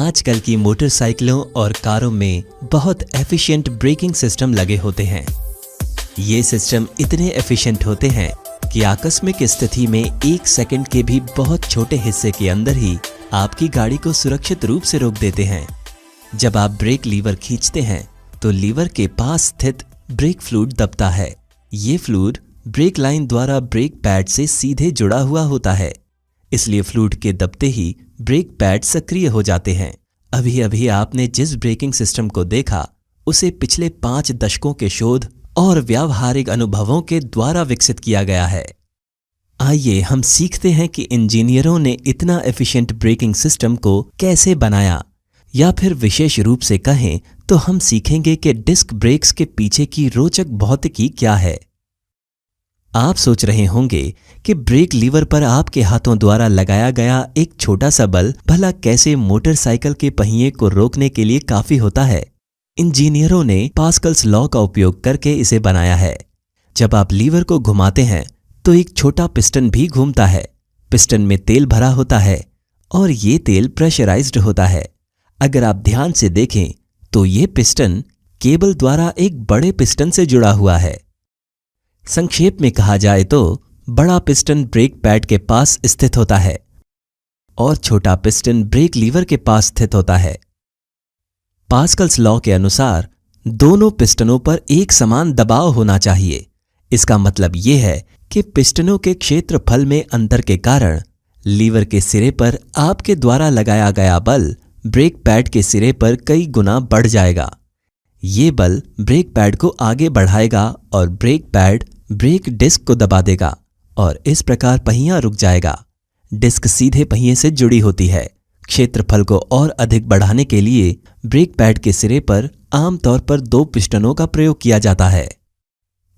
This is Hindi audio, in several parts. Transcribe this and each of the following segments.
आजकल की मोटरसाइकिलों और कारों में बहुत एफिशिएंट ब्रेकिंग सिस्टम लगे होते हैं। ये सिस्टम इतने एफिशिएंट होते हैं कि आकस्मिक स्थिति में 1 सेकंड के भी बहुत छोटे हिस्से के अंदर ही आपकी गाड़ी को सुरक्षित रूप से रोक देते हैं। जब आप ब्रेक लीवर खींचते हैं तो लीवर के पास स्थित ब्रेक फ्लूइड दबता है। ये फ्लूइड ब्रेक लाइन द्वारा ब्रेक पैड से सीधे जुड़ा हुआ होता है, इसलिए फ्लूइड के दबते ही ब्रेक पैड सक्रिय हो जाते हैं। अभी अभी आपने जिस ब्रेकिंग सिस्टम को देखा उसे पिछले 5 दशकों के शोध और व्यावहारिक अनुभवों के द्वारा विकसित किया गया है। आइए हम सीखते हैं कि इंजीनियरों ने इतना एफिशिएंट ब्रेकिंग सिस्टम को कैसे बनाया, या फिर विशेष रूप से कहें तो हम सीखेंगे कि डिस्क ब्रेक्स के पीछे की रोचक भौतिकी क्या है। आप सोच रहे होंगे कि ब्रेक लीवर पर आपके हाथों द्वारा लगाया गया एक छोटा सा बल भला कैसे मोटरसाइकिल के पहिए को रोकने के लिए काफी होता है। इंजीनियरों ने पास्कल्स लॉ का उपयोग करके इसे बनाया है। जब आप लीवर को घुमाते हैं तो एक छोटा पिस्टन भी घूमता है। पिस्टन में तेल भरा होता है और ये तेल प्रेशराइज्ड होता है। अगर आप ध्यान से देखें तो ये पिस्टन केबल द्वारा एक बड़े पिस्टन से जुड़ा हुआ है। संक्षेप में कहा जाए तो बड़ा पिस्टन ब्रेक पैड के पास स्थित होता है और छोटा पिस्टन ब्रेक लीवर के पास स्थित होता है। पास्कल्स लॉ के अनुसार दोनों पिस्टनों पर एक समान दबाव होना चाहिए। इसका मतलब यह है कि पिस्टनों के क्षेत्रफल में अंतर के कारण लीवर के सिरे पर आपके द्वारा लगाया गया बल ब्रेक पैड के सिरे पर कई गुना बढ़ जाएगा। ये बल ब्रेक पैड को आगे बढ़ाएगा और ब्रेक पैड ब्रेक डिस्क को दबा देगा और इस प्रकार पहिया रुक जाएगा। डिस्क सीधे पहिए से जुड़ी होती है। क्षेत्रफल को और अधिक बढ़ाने के लिए ब्रेक पैड के सिरे पर आमतौर पर 2 पिस्टनों का प्रयोग किया जाता है।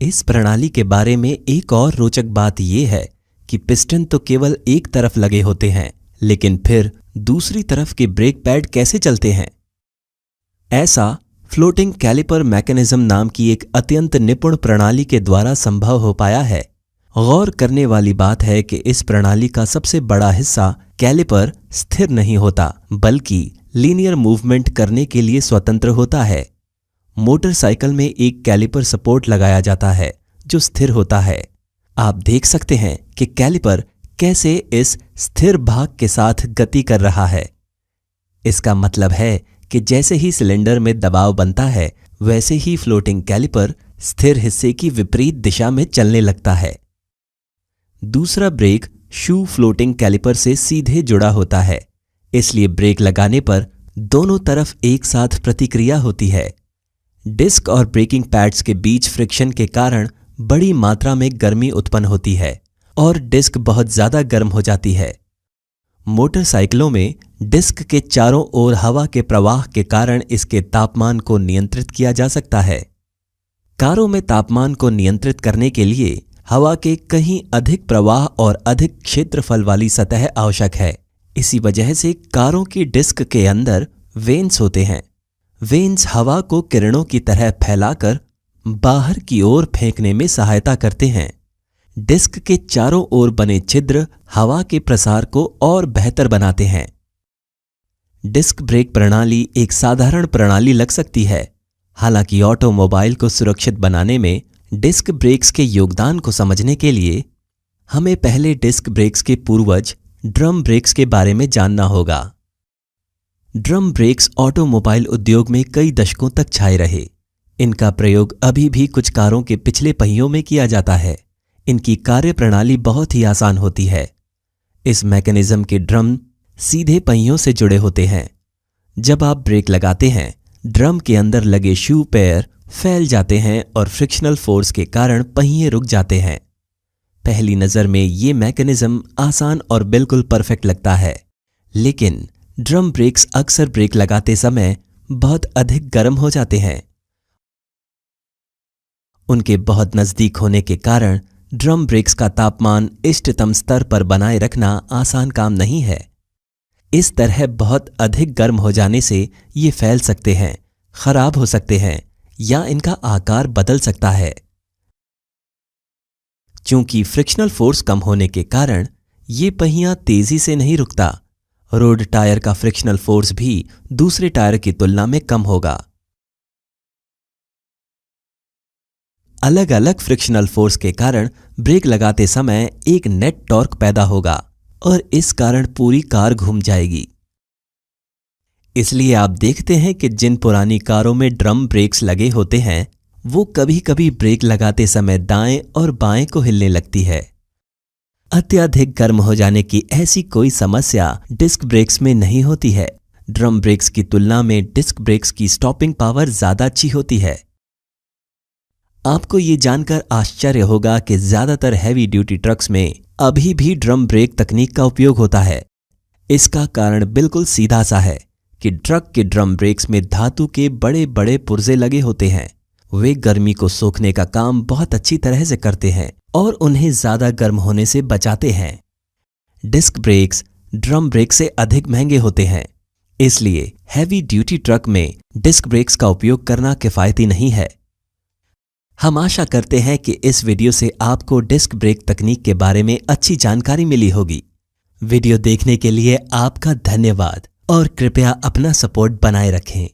इस प्रणाली के बारे में एक और रोचक बात यह है कि पिस्टन तो केवल एक तरफ लगे होते हैं, लेकिन फिर दूसरी तरफ के ब्रेक पैड कैसे चलते हैं? ऐसा फ्लोटिंग कैलिपर मैकेनिज्म नाम की एक अत्यंत निपुण प्रणाली के द्वारा संभव हो पाया है। गौर करने वाली बात है कि इस प्रणाली का सबसे बड़ा हिस्सा कैलिपर स्थिर नहीं होता, बल्कि लीनियर मूवमेंट करने के लिए स्वतंत्र होता है। मोटरसाइकिल में एक कैलिपर सपोर्ट लगाया जाता है जो स्थिर होता है। आप देख सकते हैं कि कैलिपर कैसे इस स्थिर भाग के साथ गति कर रहा है। इसका मतलब है कि जैसे ही सिलेंडर में दबाव बनता है वैसे ही फ्लोटिंग कैलिपर स्थिर हिस्से की विपरीत दिशा में चलने लगता है। दूसरा ब्रेक शू फ्लोटिंग कैलिपर से सीधे जुड़ा होता है, इसलिए ब्रेक लगाने पर दोनों तरफ एक साथ प्रतिक्रिया होती है। डिस्क और ब्रेकिंग पैड्स के बीच फ्रिक्शन के कारण बड़ी मात्रा में गर्मी उत्पन्न होती है और डिस्क बहुत ज्यादा गर्म हो जाती है। मोटरसाइकिलों में डिस्क के चारों ओर हवा के प्रवाह के कारण इसके तापमान को नियंत्रित किया जा सकता है। कारों में तापमान को नियंत्रित करने के लिए हवा के कहीं अधिक प्रवाह और अधिक क्षेत्रफल वाली सतह आवश्यक है। इसी वजह से कारों की डिस्क के अंदर वेन्स होते हैं। वेन्स हवा को किरणों की तरह फैलाकर बाहर की ओर फेंकने में सहायता करते हैं। डिस्क के चारों ओर बने छिद्र हवा के प्रसार को और बेहतर बनाते हैं। डिस्क ब्रेक प्रणाली एक साधारण प्रणाली लग सकती है, हालांकि ऑटोमोबाइल को सुरक्षित बनाने में डिस्क ब्रेक्स के योगदान को समझने के लिए हमें पहले डिस्क ब्रेक्स के पूर्वज ड्रम ब्रेक्स के बारे में जानना होगा। ड्रम ब्रेक्स ऑटोमोबाइल उद्योग में कई दशकों तक छाए रहे। इनका प्रयोग अभी भी कुछ कारों के पिछले पहियों में किया जाता है। इनकी कार्यप्रणाली बहुत ही आसान होती है। इस मैकेनिज्म के ड्रम सीधे पहियों से जुड़े होते हैं। जब आप ब्रेक लगाते हैं, ड्रम के अंदर लगे शू पेयर फैल जाते हैं और फ्रिक्शनल फोर्स के कारण पहिए रुक जाते हैं। पहली नजर में ये मैकेनिज्म आसान और बिल्कुल परफेक्ट लगता है, लेकिन ड्रम ब्रेक्स अक्सर ब्रेक लगाते समय बहुत अधिक गर्म हो जाते हैं। उनके बहुत नजदीक होने के कारण ड्रम ब्रेक्स का तापमान इष्टतम स्तर पर बनाए रखना आसान काम नहीं है। इस तरह बहुत अधिक गर्म हो जाने से ये फैल सकते हैं, खराब हो सकते हैं या इनका आकार बदल सकता है। चूंकि फ्रिक्शनल फोर्स कम होने के कारण ये पहिया तेजी से नहीं रुकता, रोड टायर का फ्रिक्शनल फोर्स भी दूसरे टायर की तुलना में कम होगा। अलग अलग फ्रिक्शनल फोर्स के कारण ब्रेक लगाते समय एक नेट टॉर्क पैदा होगा और इस कारण पूरी कार घूम जाएगी। इसलिए आप देखते हैं कि जिन पुरानी कारों में ड्रम ब्रेक्स लगे होते हैं वो कभी कभी ब्रेक लगाते समय दाएं और बाएं को हिलने लगती है। अत्यधिक गर्म हो जाने की ऐसी कोई समस्या डिस्क ब्रेक्स में नहीं होती है। ड्रम ब्रेक्स की तुलना में डिस्क ब्रेक्स की स्टॉपिंग पावर ज्यादा अच्छी होती है। आपको ये जानकर आश्चर्य होगा कि ज्यादातर हैवी ड्यूटी ट्रक्स में अभी भी ड्रम ब्रेक तकनीक का उपयोग होता है। इसका कारण बिल्कुल सीधा सा है कि ट्रक के ड्रम ब्रेक्स में धातु के बड़े बड़े पुर्जे लगे होते हैं। वे गर्मी को सोखने का काम बहुत अच्छी तरह से करते हैं और उन्हें ज्यादा गर्म होने से बचाते हैं। डिस्क ब्रेक्स ड्रम ब्रेक से अधिक महंगे होते हैं, इसलिए हैवी ड्यूटी ट्रक में डिस्क ब्रेक्स का उपयोग करना किफायती नहीं है। हम आशा करते हैं कि इस वीडियो से आपको डिस्क ब्रेक तकनीक के बारे में अच्छी जानकारी मिली होगी। वीडियो देखने के लिए आपका धन्यवाद और कृपया अपना सपोर्ट बनाए रखें।